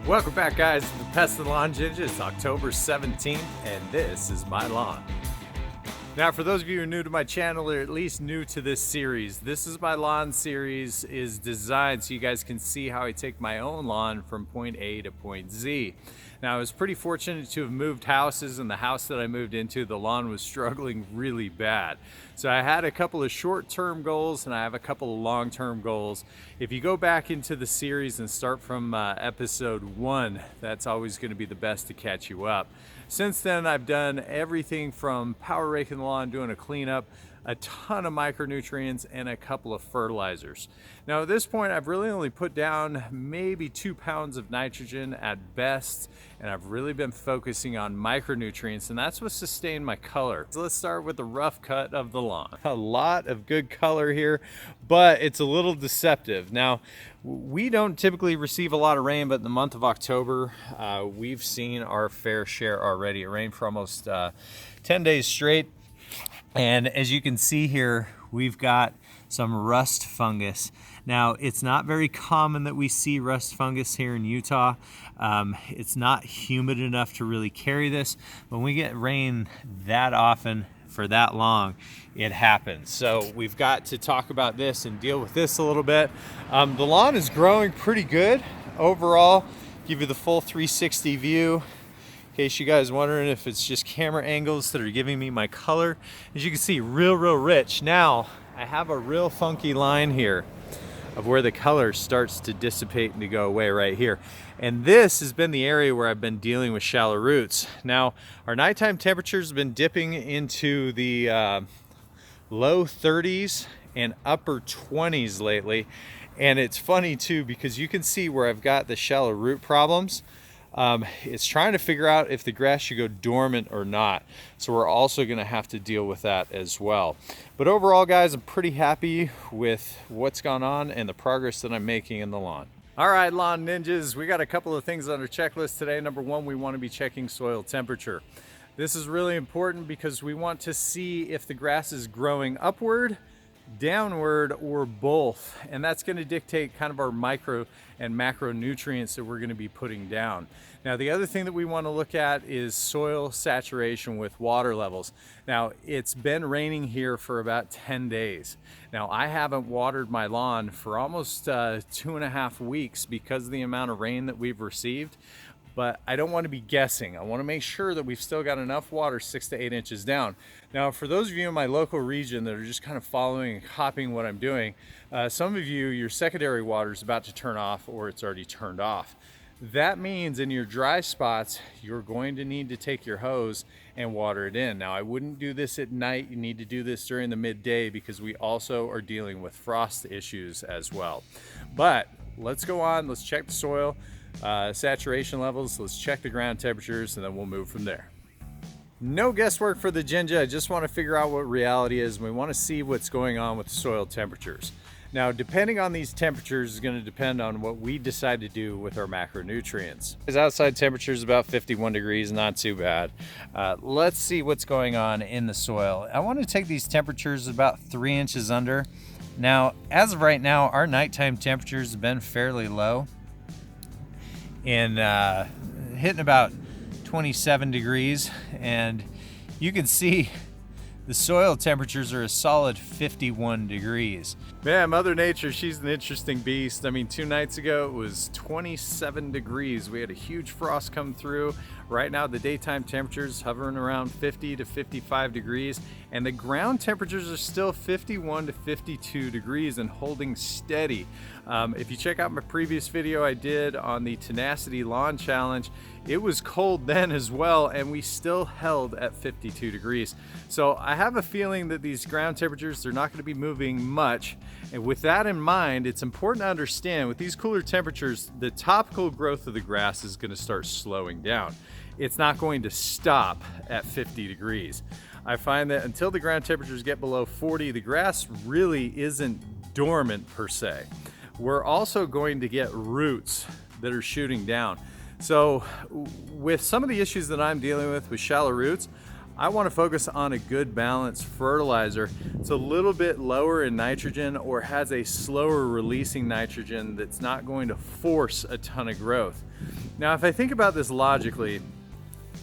Welcome back, guys, to the Pest and Lawn Ginja. It's October 17th, and this is my lawn. Now, for those of you who are new to my channel, or at least new to this series, This Is My Lawn series is designed so you guys can see how I take my own lawn from point A to point Z. Now, I was pretty fortunate to have moved houses, and the house that I moved into, the lawn was struggling really bad. So I had a couple of short-term goals, and I have a couple of long-term goals. If you go back into the series and start from episode 1, that's always going to be the best to catch you up. Since then, I've done everything from power raking the lawn, doing a cleanup, a ton of micronutrients, and a couple of fertilizers. Now at this point, I've really only put down maybe 2 pounds of nitrogen at best, and I've really been focusing on micronutrients, and that's what sustained my color. So let's start with the rough cut of the lawn. A lot of good color here, but it's a little deceptive. Now, we don't typically receive a lot of rain, but in the month of October, we've seen our fair share already. It rained for almost 10 days straight. And as you can see here, we've got some rust fungus. Now, it's not very common that we see rust fungus here in Utah. It's not humid enough to really carry this. When we get rain that often for that long, it happens. So we've got to talk about this and deal with this a little bit. The lawn is growing pretty good overall. Give you the full 360 view. In case you guys wondering if it's just camera angles that are giving me my color. As you can see, real rich. Now, I have a real funky line here of where the color starts to dissipate and to go away right here. And this has been the area where I've been dealing with shallow roots. Now, our nighttime temperatures have been dipping into the low 30s and upper 20s lately. And it's funny too, because you can see where I've got the shallow root problems. It's trying to figure out if the grass should go dormant or not. So we're also going to have to deal with that as well. But overall, guys, I'm pretty happy with what's gone on and the progress that I'm making in the lawn. All right, lawn ninjas, we got a couple of things on our checklist today. Number one, we want to be checking soil temperature. This is really important because we want to see if the grass is growing upward, downward, or both, and that's going to dictate kind of our micro and macronutrients that we're going to be putting down. Now, the other thing that we want to look at is soil saturation with water levels. Now, it's been raining here for about 10 days. Now, I haven't watered my lawn for almost 2.5 weeks because of the amount of rain that we've received. But I don't want to be guessing. I want to make sure that we've still got enough water 6 to 8 inches down. Now, for those of you in my local region that are just kind of following and copying what I'm doing, some of you, your secondary water is about to turn off or it's already turned off. That means in your dry spots, you're going to need to take your hose and water it in. Now, I wouldn't do this at night. You need to do this during the midday because we also are dealing with frost issues as well. But let's go on, let's check the soil saturation levels, let's check the ground temperatures, and then we'll move from there. No guesswork for the Ginja. I just want to figure out what reality is, and we want to see what's going on with the soil temperatures. Now, depending on these temperatures is going to depend on what we decide to do with our macronutrients. His outside temperature is about 51 degrees, not too bad. Let's see what's going on in the soil. I want to take these temperatures about 3 inches under. Now, as of right now, our nighttime temperatures have been fairly low, and hitting about 27 degrees, and you can see the soil temperatures are a solid 51 degrees. Man, Mother Nature, she's an interesting beast. I mean, 2 nights ago it was 27 degrees. We had a huge frost come through. Right now the daytime temperatures hovering around 50 to 55 degrees, and the ground temperatures are still 51 to 52 degrees and holding steady. If you check out my previous video I did on the Tenacity lawn challenge, it was cold then as well, and we still held at 52 degrees. So I have a feeling that these ground temperatures, they're not going to be moving much. And with that in mind, it's important to understand with these cooler temperatures, the topical growth of the grass is going to start slowing down. It's not going to stop at 50 degrees. I find that until the ground temperatures get below 40, the grass really isn't dormant per se. We're also going to get roots that are shooting down. So with some of the issues that I'm dealing with shallow roots, I want to focus on a good balanced fertilizer. It's a little bit lower in nitrogen or has a slower releasing nitrogen that's not going to force a ton of growth. Now, if I think about this logically,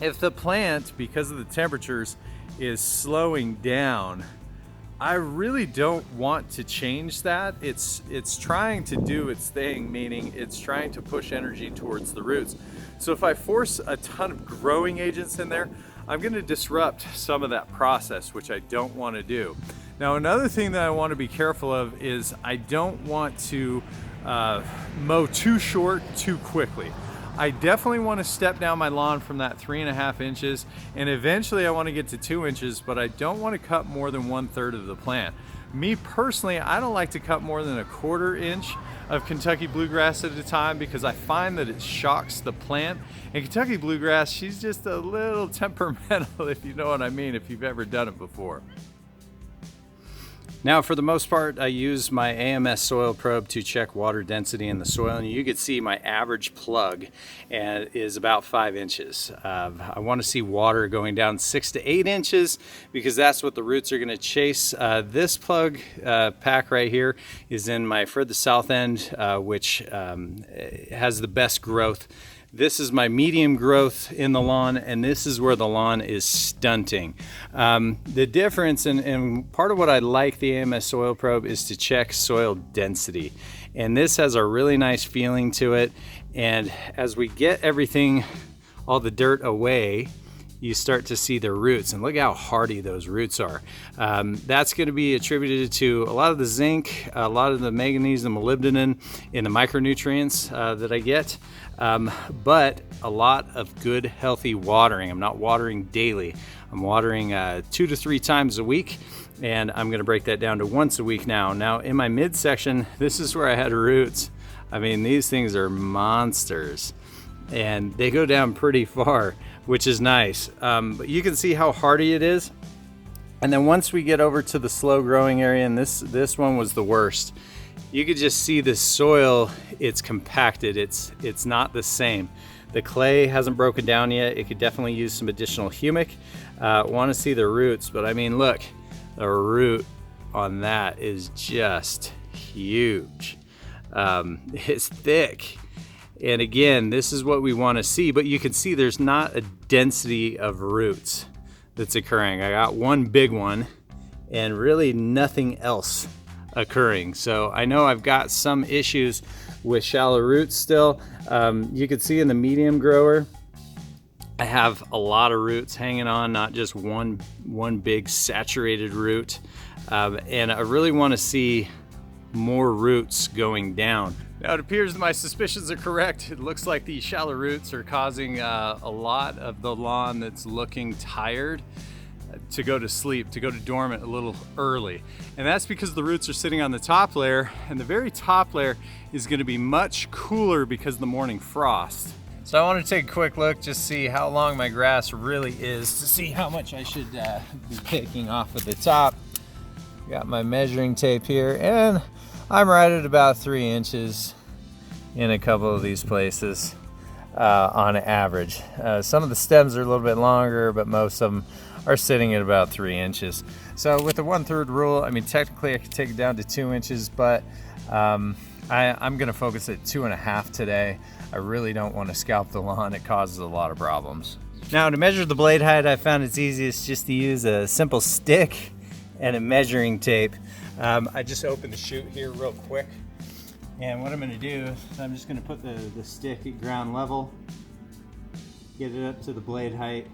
if the plant, because of the temperatures, is slowing down, I really don't want to change that. It's trying to do its thing, meaning it's trying to push energy towards the roots. So if I force a ton of growing agents in there, I'm going to disrupt some of that process, which I don't want to do. Now, another thing that I want to be careful of is I don't want to mow too short too quickly. I definitely want to step down my lawn from that 3.5 inches, and eventually I want to get to 2 inches, but I don't want to cut more than 1/3 of the plant. Me personally, I don't like to cut more than 1/4 inch of Kentucky bluegrass at a time because I find that it shocks the plant. And Kentucky bluegrass, she's just a little temperamental, if you know what I mean, if you've ever done it before. Now, for the most part, I use my AMS soil probe to check water density in the soil, and you can see my average plug is about 5 inches. I want to see water going down 6 to 8 inches because that's what the roots are going to chase. This plug pack right here is in my further south end, which has the best growth. This is my medium growth in the lawn, and this is where the lawn is stunting. The difference, and part of what I like the AMS soil probe is to check soil density. And this has a really nice feeling to it. And as we get everything, all the dirt away, you start to see the roots, and look how hardy those roots are. That's going to be attributed to a lot of the zinc, a lot of the manganese and molybdenum in the micronutrients that I get, but a lot of good healthy watering. I'm not watering daily. I'm watering 2 to 3 times a week, and I'm going to break that down to once a week now. Now in my midsection, this is where I had roots. I mean, these things are monsters, and they go down pretty far, which is nice. But you can see how hardy it is. And then once we get over to the slow growing area, and this one was the worst, you could just see the soil, it's compacted, it's not the same. The clay hasn't broken down yet. It could definitely use some additional humic. Want to see the roots, but I mean, look, the root on that is just huge. It's thick. And again, this is what we want to see, but you can see there's not a density of roots that's occurring. I got one big one and really nothing else occurring. So I know I've got some issues with shallow roots still. You can see in the medium grower, I have a lot of roots hanging on, not just one big saturated root. And I really want to see more roots going down. Now it appears that my suspicions are correct. It looks like the shallow roots are causing a lot of the lawn that's looking tired to go to sleep, to go to dormant a little early. And that's because the roots are sitting on the top layer, and the very top layer is going to be much cooler because of the morning frost. So I want to take a quick look, just see how long my grass really is, to see how much I should be taking off at the top. Got my measuring tape here, and I'm right at about 3 inches in a couple of these places on average. Some of the stems are a little bit longer, but most of them are sitting at about 3 inches. So with the 1/3 rule, I mean, technically I could take it down to 2 inches, but I'm gonna focus at 2.5 today. I really don't want to scalp the lawn. It causes a lot of problems. Now to measure the blade height, I found it's easiest just to use a simple stick and a measuring tape. I just opened the chute here real quick, and what I'm going to do is I'm just going to put the stick at ground level, get it up to the blade height,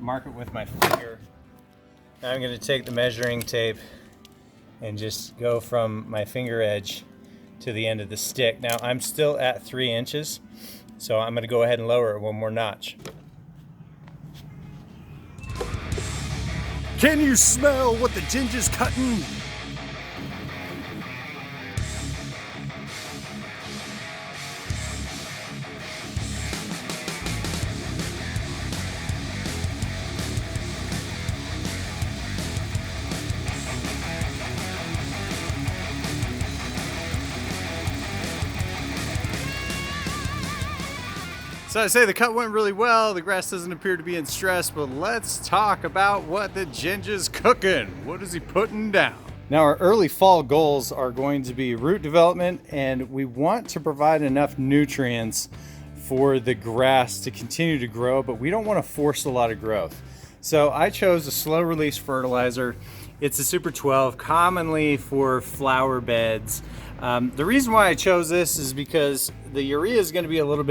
mark it with my finger. Now I'm going to take the measuring tape and just go from my finger edge to the end of the stick. Now I'm still at 3 inches, so I'm going to go ahead and lower it one more notch. Can you smell what the ginger's cutting? So I say the cut went really well. The grass doesn't appear to be in stress, but let's talk about what the Ginja's cooking. What is he putting down? Now our early fall goals are going to be root development, and we want to provide enough nutrients for the grass to continue to grow, but we don't want to force a lot of growth. So I chose a slow release fertilizer. It's a Super 12, commonly for flower beds. The reason why I chose this is because the urea is going to be a little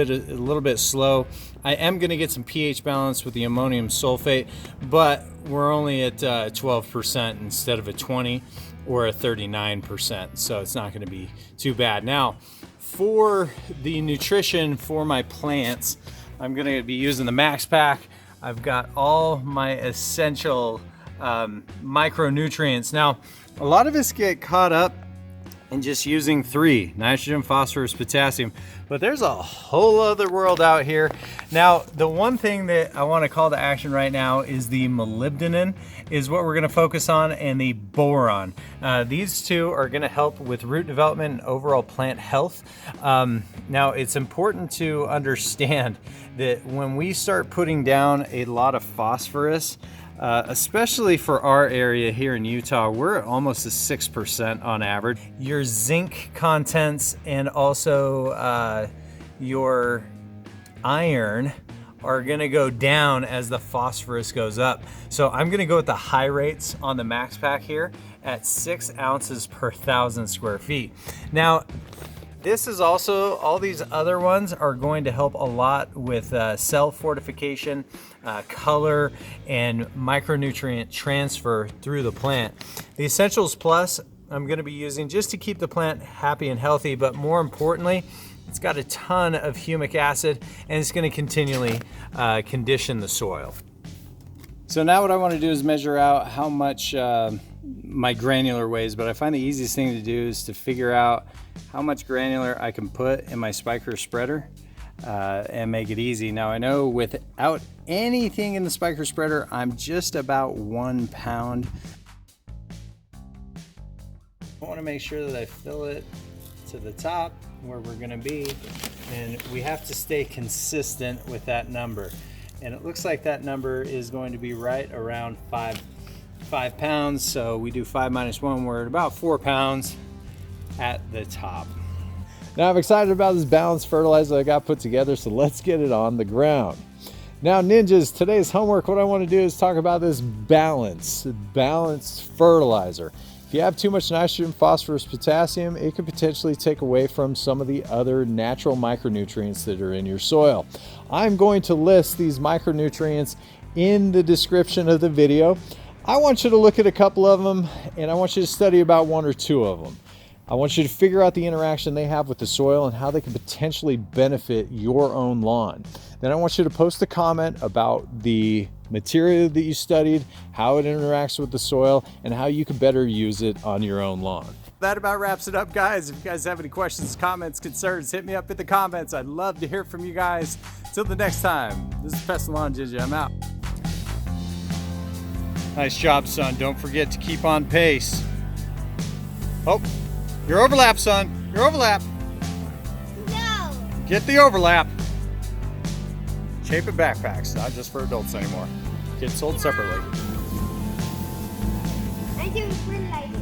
bit slow. I am going to get some pH balance with the ammonium sulfate, but we're only at 12% instead of a 20 or a 39%, so it's not going to be too bad. Now, for the nutrition for my plants, I'm going to be using the Max Pack. I've got all my essential micronutrients. Now, a lot of us get caught up in just using 3: nitrogen, phosphorus, potassium, but there's a whole other world out here. Now, the one thing that I want to call to action right now is the molybdenum is what we're going to focus on, and the boron. These two are going to help with root development and overall plant health. Now, it's important to understand that when we start putting down a lot of phosphorus, especially for our area here in Utah, we're at almost a 6% on average. Your zinc contents and also your iron are gonna go down as the phosphorus goes up. So I'm gonna go with the high rates on the Max Pack here at 6 ounces per 1,000 square feet. Now, this is also, all these other ones are going to help a lot with cell fortification, color, and micronutrient transfer through the plant. The Essentials Plus I'm going to be using just to keep the plant happy and healthy, but more importantly, it's got a ton of humic acid and it's going to continually condition the soil. So now what I want to do is measure out how much my granular weighs, but I find the easiest thing to do is to figure out how much granular I can put in my Spyker spreader and make it easy. Now I know without anything in the Spyker spreader, I'm just about 1 pound. I want to make sure that I fill it to the top where we're going to be, and we have to stay consistent with that number. And it looks like that number is going to be right around 5 pounds. So we do 5 minus 1, we're at about 4 pounds at the top. Now I'm excited about this balanced fertilizer I got put together, so let's get it on the ground. Now ninjas, today's homework, what I want to do is talk about this balanced fertilizer. If you have too much nitrogen, phosphorus, potassium, it could potentially take away from some of the other natural micronutrients that are in your soil. I'm going to list these micronutrients in the description of the video. I want you to look at a couple of them, and I want you to study about 1 or 2 of them. I want you to figure out the interaction they have with the soil and how they can potentially benefit your own lawn. Then I want you to post a comment about the material that you studied, how it interacts with the soil, and how you can better use it on your own lawn. That about wraps it up, guys. If you guys have any questions, comments, concerns, hit me up in the comments. I'd love to hear from you guys. Till the next time, this is Pest and Lawn Ginja. I'm out. Nice job, son. Don't forget to keep on pace. Oh, your overlap, son. Your overlap. No. Get the overlap. Chapin backpacks, not just for adults anymore. Kids sold separately. I do fertilizer.